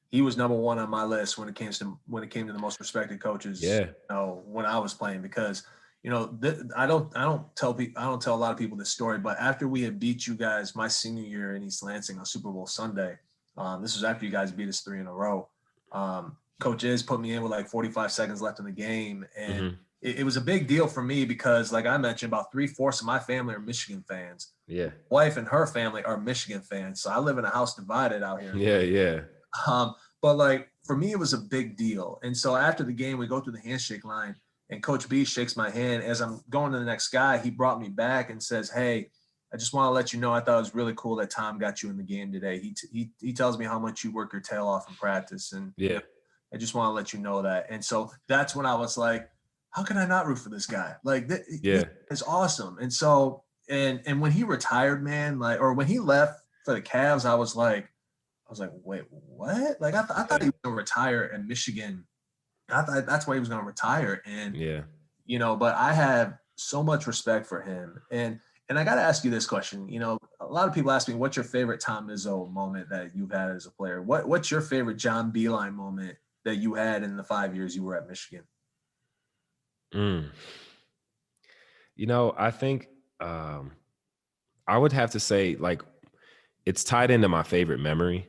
he was number one on my list when it came to the most respected coaches. Yeah. When I was playing, because I don't tell a lot of people this story, but after we had beat you guys my senior year in East Lansing on Super Bowl Sunday, this was after you guys beat us 3 in a row. Coach Iz put me in with like 45 seconds left in the game, and it was a big deal for me because, like I mentioned, about 3/4 of my family are Michigan fans. Yeah. Wife and her family are Michigan fans, so I live in a house divided out here. Yeah. But like for me, it was a big deal. And so after the game, we go through the handshake line, and Coach B shakes my hand. As I'm going to the next guy, he brought me back and says, "Hey, I just want to let you know I thought it was really cool that Tom got you in the game today. He tells me how much you work your tail off in practice, and I just want to let you know that." And so that's when I was like, how can I not root for this guy? Like, this is awesome. And so, and when he retired, man, or when he left for the Cavs, I was like, wait, what? Like, I thought he was going to retire in Michigan. I thought that's why he was going to retire. And, but I have so much respect for him. And I got to ask you this question. A lot of people ask me, what's your favorite Tom Izzo moment that you've had as a player? What's your favorite John Beilein moment that you had in the 5 years you were at Michigan? I think I would have to say, like, it's tied into my favorite memory,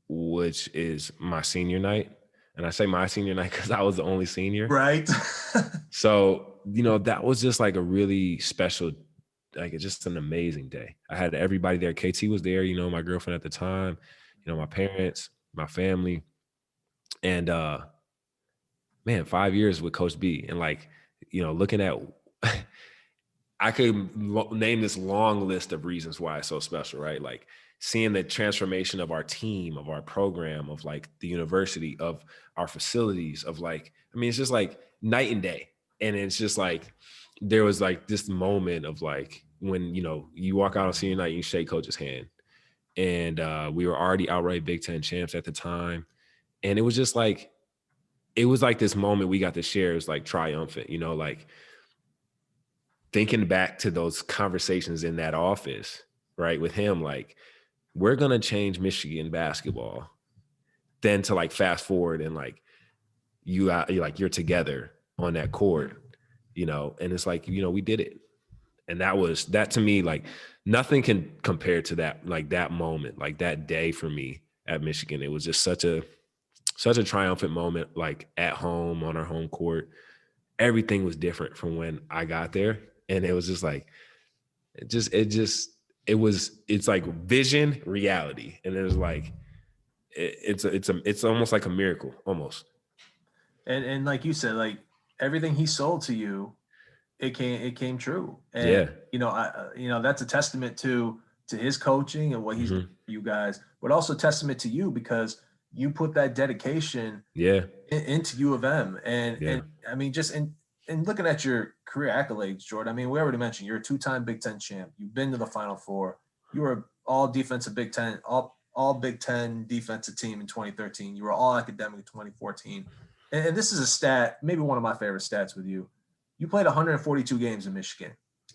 which is my senior night. And I say my senior night because I was the only senior. Right. So, that was just like a really special, like, it's just an amazing day. I had everybody there. KT was there, my girlfriend at the time, my parents, my family. And man, 5 years with Coach B, and like, looking at, I could name this long list of reasons why it's so special, right? Like seeing the transformation of our team, of our program, of like the university, of our facilities, of like, it's just like night and day. And it's just like, there was like this moment of like, when, you walk out on senior night, you shake Coach's hand. And we were already outright Big Ten champs at the time. And it was just like, it was like this moment we got to share. It was like triumphant, like thinking back to those conversations in that office, right, with him, like, we're going to change Michigan basketball. Then to like fast forward and like you're together on that court, and it's like, we did it. And that to me, like nothing can compare to that, like that moment, like that day for me at Michigan. It was just such a triumphant moment, like at home on our home court. Everything was different from when I got there. And it was just like, it's like vision, reality. And it was like, it's almost like a miracle, almost. And like you said, like everything he sold to you, it came true. And that's a testament to his coaching and what he's doing for you guys, but also testament to you because you put that dedication into U of M. And just in looking at your career accolades, Jordan, we already mentioned you're a 2-time Big Ten champ. You've been to the Final Four. You were all defensive Big Ten, all Big Ten defensive team in 2013. You were all academic in 2014. And this is a stat, maybe one of my favorite stats with you. You played 142 games in Michigan,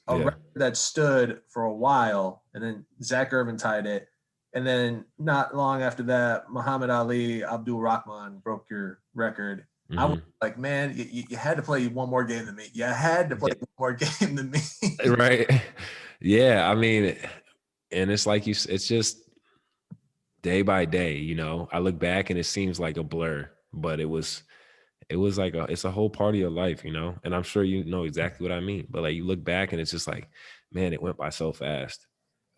a record that stood for a while, and then Zach Irvin tied it. And then not long after that, Muhammad Ali, Abdul Rahman broke your record. I was like, man, you had to play one more game than me. You had to play one more game than me. Right. Yeah. And it's like it's just day by day, I look back and it seems like a blur, but it was like it's a whole part of your life, and I'm sure you know exactly what I mean, but like you look back and it's just like, man, it went by so fast.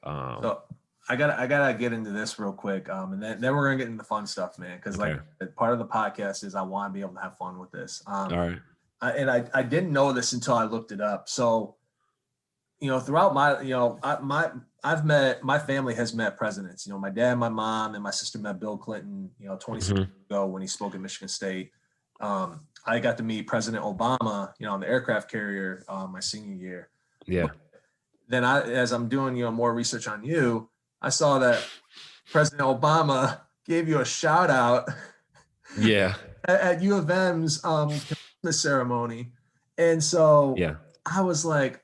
So I gotta get into this real quick. And then we're gonna get into the fun stuff, man. Cause like part of the podcast is I want to be able to have fun with this. All right. I didn't know this until I looked it up. So, throughout my family has met presidents. My dad, my mom, and my sister met Bill Clinton, 26 years ago when he spoke at Michigan State. I got to meet President Obama, on the aircraft carrier my senior year. Yeah. But then as I'm doing, more research on you, I saw that President Obama gave you a shout out. Yeah. at U of M's commencement ceremony. And so Yeah. I was like,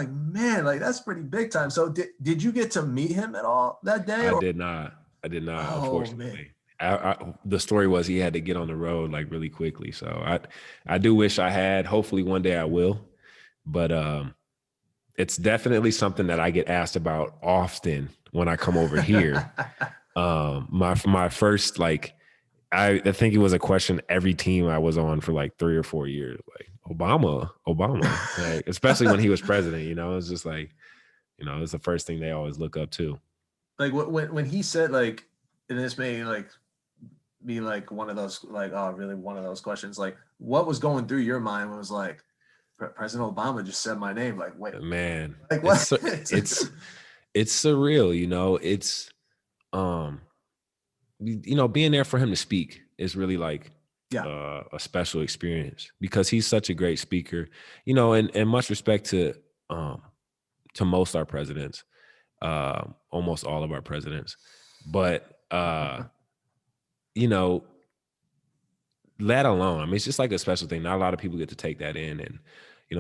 man, like that's pretty big time. So did you get to meet him at all that day? I did not, Oh, unfortunately. The story was he had to get on the road like really quickly. So I do wish I had. Hopefully one day I will. But it's definitely something that I get asked about often when I come over here. My first, I think it was a question every team I was on for like 3 or 4 years, like Obama, like, especially when he was president, it's just like, it's the first thing they always look up to. Like when he said and this may be like one of those, really one of those questions, like what was going through your mind when it was like, President Obama just said my name, like, wait, man, like what? It's surreal, it's, being there for him to speak is really like a special experience because he's such a great speaker, and much respect to most our presidents, almost all of our presidents, but let alone, I mean, it's just like a special thing. Not a lot of people get to take that in and,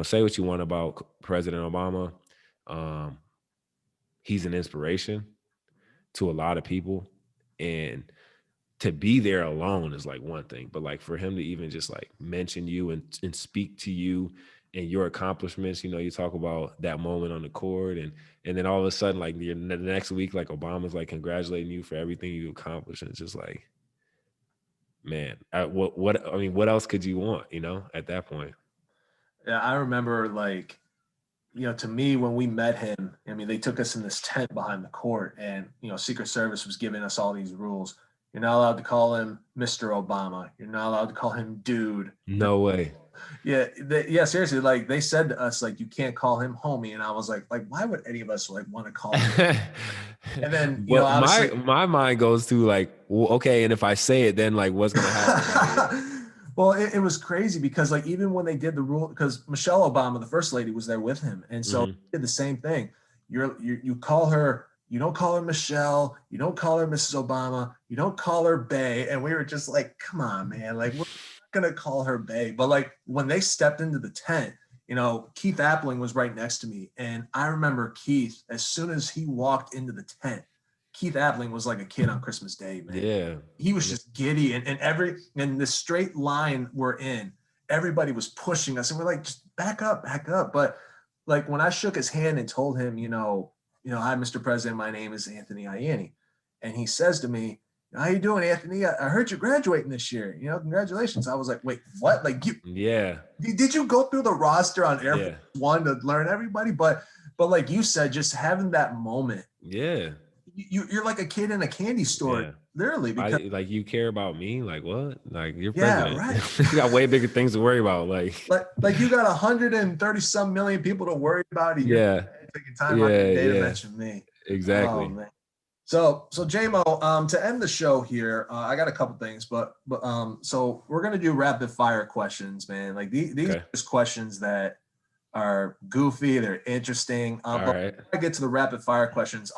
say what you want about President Obama. He's an inspiration to a lot of people, and to be there alone is like one thing, but like for him to even just like mention you and speak to you and your accomplishments, you talk about that moment on the court and then all of a sudden, like the next week, like Obama's like congratulating you for everything you accomplished. And it's just like, man, what else could you want, at that point? Yeah, I remember to me, when we met him, I mean, they took us in this tent behind the court and, Secret Service was giving us all these rules. You're not allowed to call him Mr. Obama. You're not allowed to call him dude. No way. Yeah. Seriously. Like they said to us, like, you can't call him homie. And I was like, why would any of us want to call him? And then, my mind goes to like, well, okay. And if I say it, then like, what's going to happen? Well, it was crazy because like, even when they did the rule, because Michelle Obama, the first lady, was there with him. And so he did the same thing. You call her, you don't call her Michelle, you don't call her Mrs. Obama, you don't call her Bae. And we were just like, come on, man. Like, we're not going to call her Bae. But like when they stepped into the tent, Keith Appling was right next to me. And I remember Keith, as soon as he walked into the tent, Keith Appling was like a kid on Christmas Day, man. Yeah. He was just giddy. And the straight line we're in, everybody was pushing us. And we're like, just back up. But like when I shook his hand and told him, hi, Mr. President, my name is Anthony Ianni. And he says to me, how you doing, Anthony? I heard you're graduating this year. Congratulations. I was like, wait, what? Like did you go through the roster on Air Force One to learn everybody? But like you said, just having that moment. Yeah. You're like a kid in a candy store, literally. Because like you care about me, like what? Like you're president. Right. You got way bigger things to worry about. Like you got 130 some million people to worry about. Yeah. Taking time out of your day to mention me. Exactly. Oh, man. So JMO, to end the show here, I got a couple things, but so we're gonna do rapid fire questions, man. Like these are just questions that are goofy, they're interesting. But right. before I get to the rapid fire questions,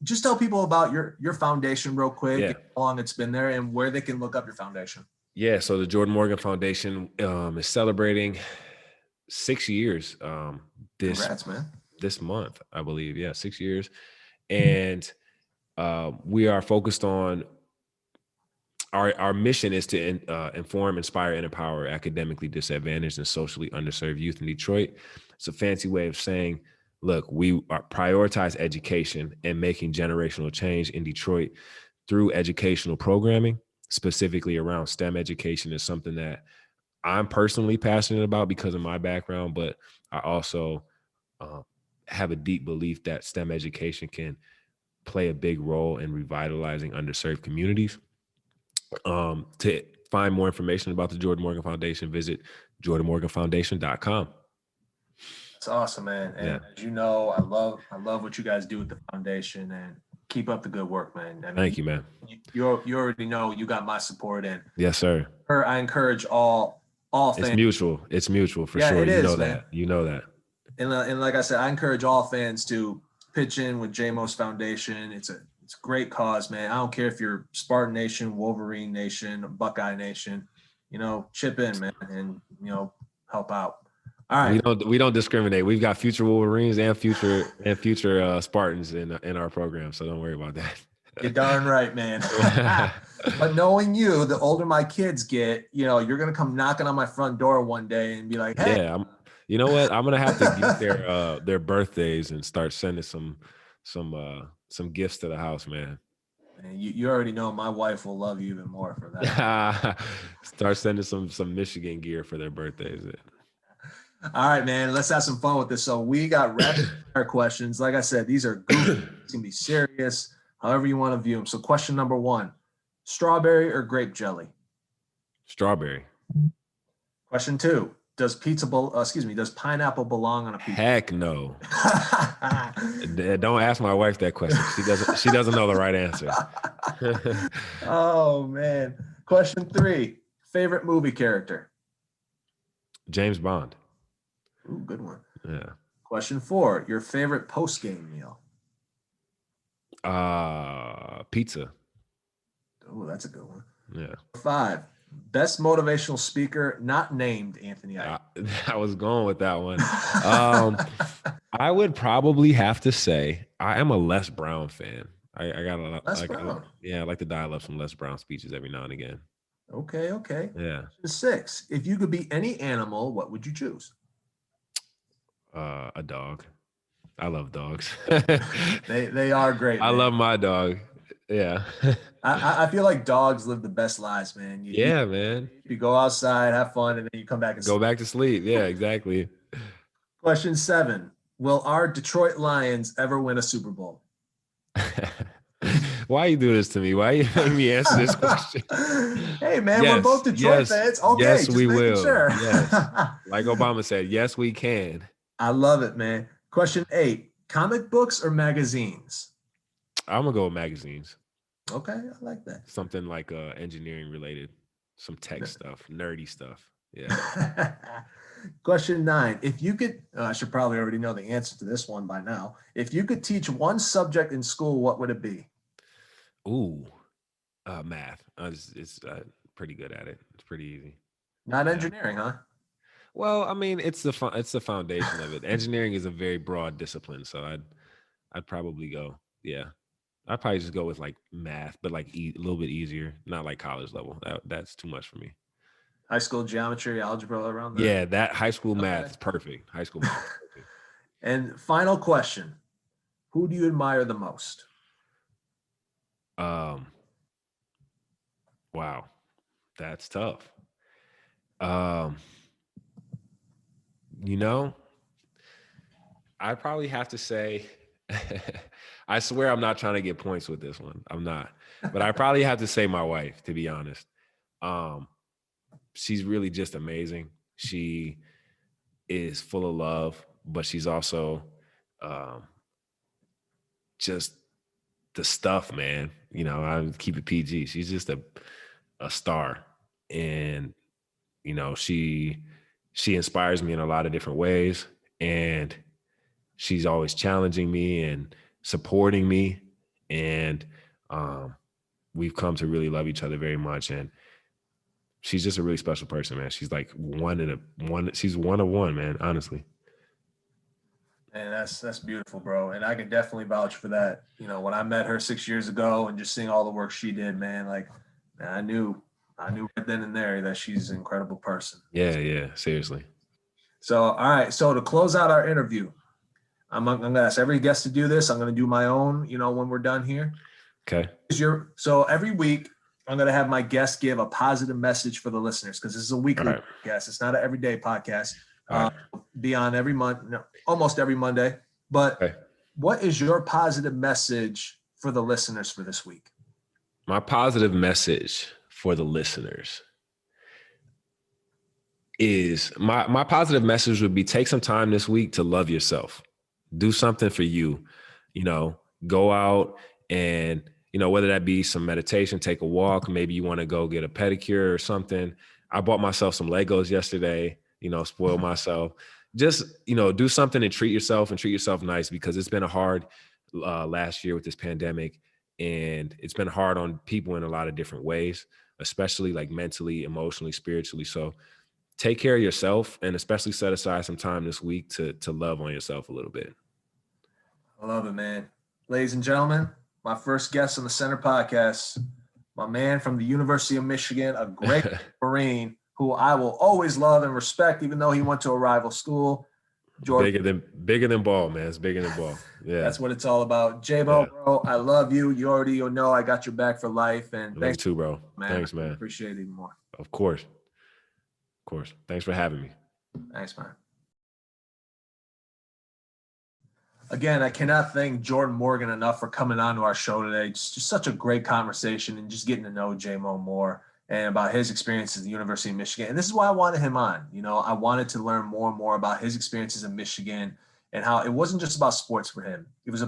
just tell people about your foundation real quick, how long it's been there, and where they can look up your foundation. Yeah, so the Jordan Morgan Foundation is celebrating 6 years. Congrats, man. This month, I believe. Yeah, 6 years. And we are focused on our mission is to inform, inspire, and empower academically disadvantaged and socially underserved youth in Detroit. It's a fancy way of saying, look, we prioritize education and making generational change in Detroit through educational programming, specifically around STEM education is something that I'm personally passionate about because of my background, but I also have a deep belief that STEM education can play a big role in revitalizing underserved communities. To find more information about the Jordan Morgan Foundation, visit jordanmorganfoundation.com. It's awesome, man. And Yeah. as you know, I love what you guys do with the foundation, and keep up the good work, man. I mean, Thank you, man. you already know you got my support, and Yes, sir. I encourage all It's fans. mutual. It's mutual for Yeah, sure. it You know is, man. that. You know that. And like I said, I encourage all fans to pitch in with JMO's Foundation. It's a great cause, man. I don't care if you're Spartan Nation, Wolverine Nation, Buckeye Nation. Chip in, man, and help out. All right. We don't discriminate. We've got future Wolverines and future Spartans in our program, so don't worry about that. You're darn right, man. But knowing you, the older my kids get, you're gonna come knocking on my front door one day and be like, "Hey, Yeah, you know what? I'm gonna have to get their birthdays and start sending some gifts to the house, man. man, you already know my wife will love you even more for that." Start sending some Michigan gear for their birthdays. All right, man. Let's have some fun with this. So we got rapid fire questions. Like I said, these are goofy. It's gonna be serious. However you want to view them. So question number 1: strawberry or grape jelly? Strawberry. Question 2: does pineapple belong on a pizza? Heck no. Don't ask my wife that question. She doesn't know the right answer. Oh man. Question 3: favorite movie character? James Bond. Ooh, good one. Yeah. Question 4: your favorite post-game meal? Pizza. Oh, that's a good one. Yeah. 5: best motivational speaker not named Anthony Ianni. I was going with that one. I would probably have to say I am a Les Brown fan. I got a lot. Brown. I like to dial up some Les Brown speeches every now and again. Okay. Yeah. 6: if you could be any animal, what would you choose? A dog. I love dogs. They are great. I love my dog. Yeah. I feel like dogs live the best lives, man. Man. You go outside, have fun, and then you come back and go back to sleep. Yeah, exactly. Question 7: will our Detroit Lions ever win a Super Bowl? Why you do this to me? Why you make me answer this question? Hey, man, we're both Detroit fans. Okay, yes, we will. Sure. Yes. Like Obama said, yes, we can. I love it, man. Question 8: comic books or magazines? I'm gonna go with magazines. Okay, I like that. Something like engineering related, some tech stuff, nerdy stuff. Yeah. Question 9: if you could, I should probably already know the answer to this one by now. If you could teach one subject in school, what would it be? Ooh, math. It's pretty good at it. It's pretty easy. Not engineering, huh? Well, I mean, it's the foundation of it. Engineering is a very broad discipline, so I'd probably go. Yeah, I'd probably just go with like math, but like a little bit easier, not like college level. That's too much for me. High school geometry, algebra, around there. Yeah, that high school math is perfect. High school math is perfect. And final question: who do you admire the most? Wow, that's tough. I probably have to say, I swear I'm not trying to get points with this one. I'm not, but I probably have to say my wife, to be honest. She's really just amazing. She is full of love, but she's also just the stuff, man. I keep it PG. She's just a star. And, she inspires me in a lot of different ways. And she's always challenging me and supporting me. And we've come to really love each other very much. And she's just a really special person, man. She's like she's one of one, man, honestly. And that's beautiful, bro. And I can definitely vouch for that. When I met her 6 years ago and just seeing all the work she did, man, like I knew right then and there that she's an incredible person. Yeah, seriously. So, all right. So to close out our interview, I'm going to ask every guest to do this. I'm going to do my own, when we're done here. Okay. So every week I'm going to have my guest give a positive message for the listeners, because this is a weekly podcast. It's not an everyday podcast. Be on every month, almost every Monday. But what is your positive message for the listeners for this week? My positive message for the listeners is my positive message would be take some time this week to love yourself. Do something for you. Go out and, whether that be some meditation, take a walk, maybe you want to go get a pedicure or something. I bought myself some Legos yesterday, spoil myself. Just, do something and treat yourself nice, because it's been a hard last year with this pandemic, and it's been hard on people in a lot of different ways, especially like mentally, emotionally, spiritually. So take care of yourself, and especially set aside some time this week to love on yourself a little bit. I love it, man. Ladies and gentlemen, my first guest on the Center Podcast, my man from the University of Michigan, a great Marine who I will always love and respect, even though he went to a rival school. Jordan. Bigger than ball, man. It's bigger than ball. Yeah. That's what it's all about. J-Bo, Yeah. Bro, I love you. You already know I got your back for life. And thanks too, bro. Man. Thanks, man. I appreciate it even more. Of course. Thanks for having me. Thanks, man. Again, I cannot thank Jordan Morgan enough for coming on to our show today. Just such a great conversation and just getting to know J-Mo more and about his experiences at the University of Michigan. And this is why I wanted him on. I wanted to learn more and more about his experiences in Michigan and how it wasn't just about sports for him. It was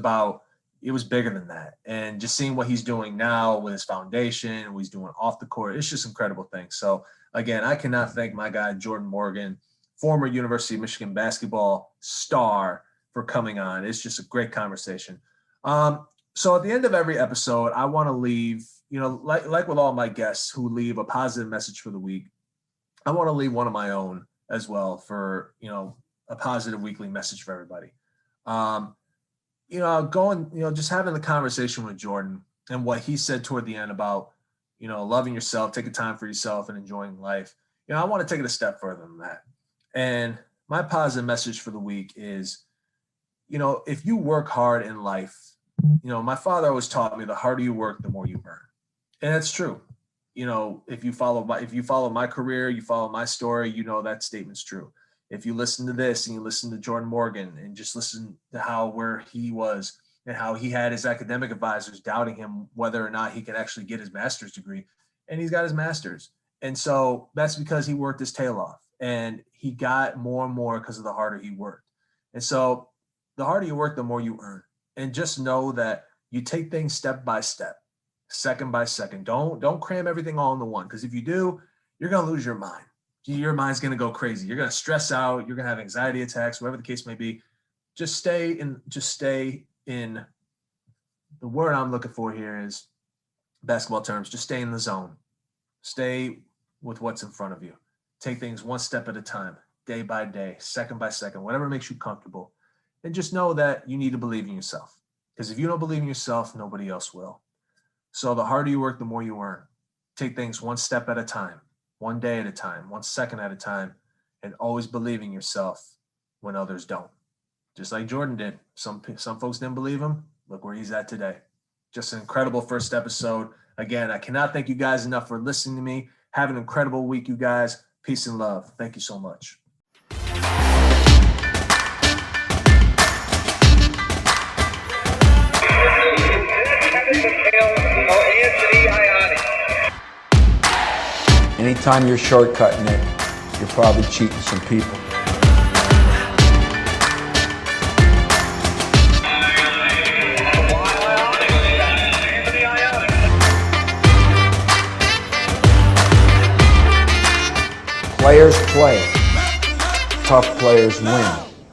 bigger than that. And just seeing what he's doing now with his foundation, what he's doing off the court, it's just incredible things. So again, I cannot thank my guy, Jordan Morgan, former University of Michigan basketball star, for coming on. It's just a great conversation. So at the end of every episode, I want to leave, like with all my guests who leave a positive message for the week, I want to leave one of my own as well for, a positive weekly message for everybody. Just having the conversation with Jordan and what he said toward the end about, loving yourself, taking time for yourself and enjoying life. I want to take it a step further than that. And my positive message for the week is, if you work hard in life, my father always taught me the harder you work, the more you earn. And that's true. If you follow my career, you follow my story, that statement's true. If you listen to this and you listen to Jordan Morgan and just listen to where he was and how he had his academic advisors doubting him whether or not he could actually get his master's degree, and he's got his master's. And so that's because he worked his tail off, and he got more and more because of the harder he worked. And so the harder you work, the more you earn. And just know that you take things step by step, second by second. Don't cram everything all into one, because if you do, you're going to lose your mind. Your mind's going to go crazy. You're going to stress out. You're going to have anxiety attacks, whatever the case may be. Just stay in the word I'm looking for here is basketball terms. Just stay in the zone. Stay with what's in front of you. Take things one step at a time, day by day, second by second, whatever makes you comfortable. And just know that you need to believe in yourself, because if you don't believe in yourself, nobody else will. So the harder you work, the more you earn. Take things one step at a time, one day at a time, 1 second at a time, and always believe in yourself when others don't. Just like Jordan did. Some folks didn't believe him. Look where he's at today. Just an incredible first episode. Again, I cannot thank you guys enough for listening to me. Have an incredible week, you guys. Peace and love. Thank you so much. Anthony Ianni. Anytime you're shortcutting it, you're probably cheating some people. Players play. Tough players win.